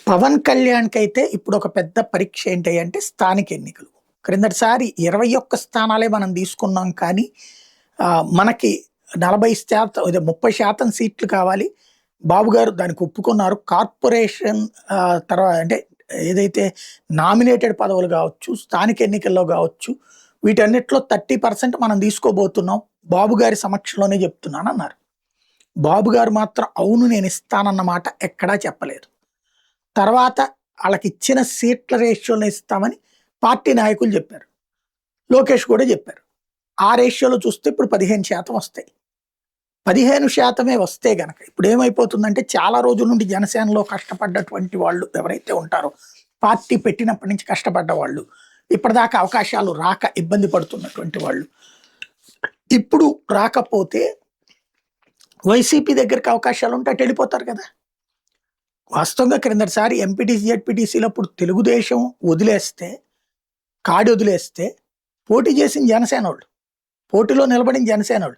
పవన్ కళ్యాణ్‌కైతే ఇప్పుడొక పెద్ద పరీక్ష ఏంటి అంటే స్థానిక ఎన్నికలు. క్రిందటిసారి 21 స్థానాలే మనం తీసుకున్నాం కానీ మనకి 40% అదే 30% సీట్లు కావాలి. బాబు గారు దానికి ఒప్పుకున్నారు. కార్పొరేషన్ అంటే ఏదైతే నామినేటెడ్ పదవులు గావచ్చు, స్థానిక ఎన్నికల్లో గావచ్చు, వీటన్నిటిలో 30% మనం తీసుకోబోతున్నాం. బాబు గారి సమక్షంలోనే చెప్తున్నానన్నారు. బాబు గారు మాత్రం అవును నేనిస్తానన్న మాట ఎక్కడా చెప్పలేదు. తర్వాత ఆళ్ళకిచ్చిన సీట్ల రేషియోలో ఇస్తామని పార్టీ నాయకులు చెప్పారు. లోకేష్ కూడా చెప్పారు. ఆ రేషియోలో చూస్తే ఇప్పుడు 15% వస్తాయి. 15% వస్తే గనక ఇప్పుడేమైపోతుందంటే చాలా రోజుల నుండి జనసేనలో కష్టపడ్డటువంటి వాళ్ళు ఎవరైతే ఉంటారో, పార్టీ పెట్టినప్పటి నుంచి కష్టపడ్డ వాళ్ళు, ఇప్పటిదాకా అవకాశాలు రాక ఇబ్బంది పడుతున్నటువంటి వాళ్ళు, ఇప్పుడు రాకపోతే వైసీపీ దగ్గరికి అవకాశాలుంటే అటు వెళ్ళిపోతారు కదా! వాస్తవంగా క్రిందటిసారి ఎంపీటీసీ, జెడ్పీటీసీలో అప్పుడు తెలుగుదేశం వదిలేస్తే, వదిలేస్తే పోటీ చేసిన జనసేనోళ్ళు. పోటీలో నిలబడిన జనసేనోళ్ళు.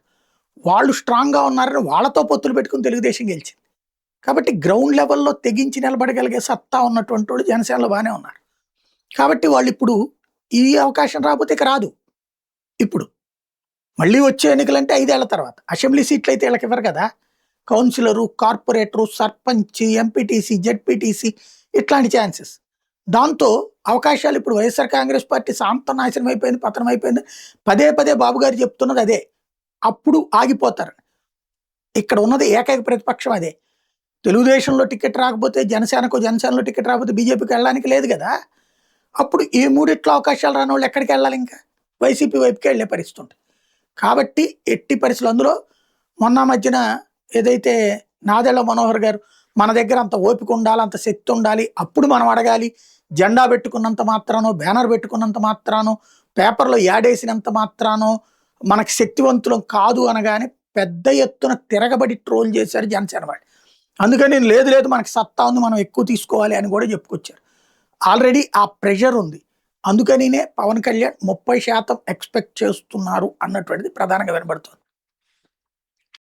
వాళ్ళు స్ట్రాంగ్‌గా ఉన్నారని వాళ్ళతో పొత్తులు పెట్టుకొని తెలుగుదేశం గెలిచింది. కాబట్టి గ్రౌండ్ లెవెల్‌లో తెగించి నిలబడగలిగే సత్తా ఉన్నటువంటోళ్ళు జనసేనలో బానే ఉన్నారు. కాబట్టి వాళ్ళిప్పుడు ఈ అవకాశం రాకపోతే ఇక రాదు. ఇప్పుడు. మళ్ళీ వచ్చే ఎన్నికలంటే 5 ఏళ్ల తర్వాత. అసెంబ్లీ సీట్లయితే ఈళ్ళకివ్వరు కదా! Councillor, corporator, sarpanch, MPTC, ZPTC ఇట్లాంటి ఛాన్సెస్. దాంతో అవకాశాలు ఇప్పుడు వైఎస్ఆర్ కాంగ్రెస్ పార్టీ సాంతం నాశనం అయిపోయింది, పతనం అయిపోయింది. పదే పదే బాబు గారు చెప్తున్నది అదే. అప్పుడు ఆగిపోతారు. ఇక్కడ ఉన్నది ఏకైక ప్రతిపక్షం అదే. తెలుగుదేశంలో టికెట్ రాకపోతే జనసేనలో టికెట్ రాకపోతే బీజేపీకి వెళ్ళడానికి లేదు కదా! అప్పుడు ఈ మూడిట్లో అవకాశాలు రానోళ్ళు ఎక్కడికెళ్ళాలి ఇంకా? వైసీపీ వైపుకే వెళ్ళే పరిస్థితి ఉంటుంది. కాబట్టి ఎట్టి పరిస్థితులు అందులో మొన్న మధ్యన ఏదైతే నాదెళ్ల మనోహర్ గారు మన దగ్గర అంత ఓపిక ఉండాలి, అంత శక్తి ఉండాలి, అప్పుడు మనం అడగాలి, జెండా పెట్టుకున్నంత మాత్రానో, బ్యానర్ పెట్టుకున్నంత మాత్రానో, పేపర్‌లో యాడేసినంత మాత్రానో మనకి శక్తివంతులం కాదు అనగానే పెద్ద ఎత్తున తిరగబడి ట్రోల్ చేశారు జనసేన వాళ్ళు. అందుకని లేదు లేదు మనకి సత్తా ఉంది, మనం ఎక్కువ తీసుకోవాలి అని కూడా చెప్పుకొచ్చారు. ఆల్రెడీ ఆ ప్రెషర్ ఉంది. అందుకనినే పవన్ కళ్యాణ్ 30% ఎక్స్‌పెక్ట్ చేస్తున్నారు అన్నటువంటిది ప్రధానంగా వినబడుతుంది.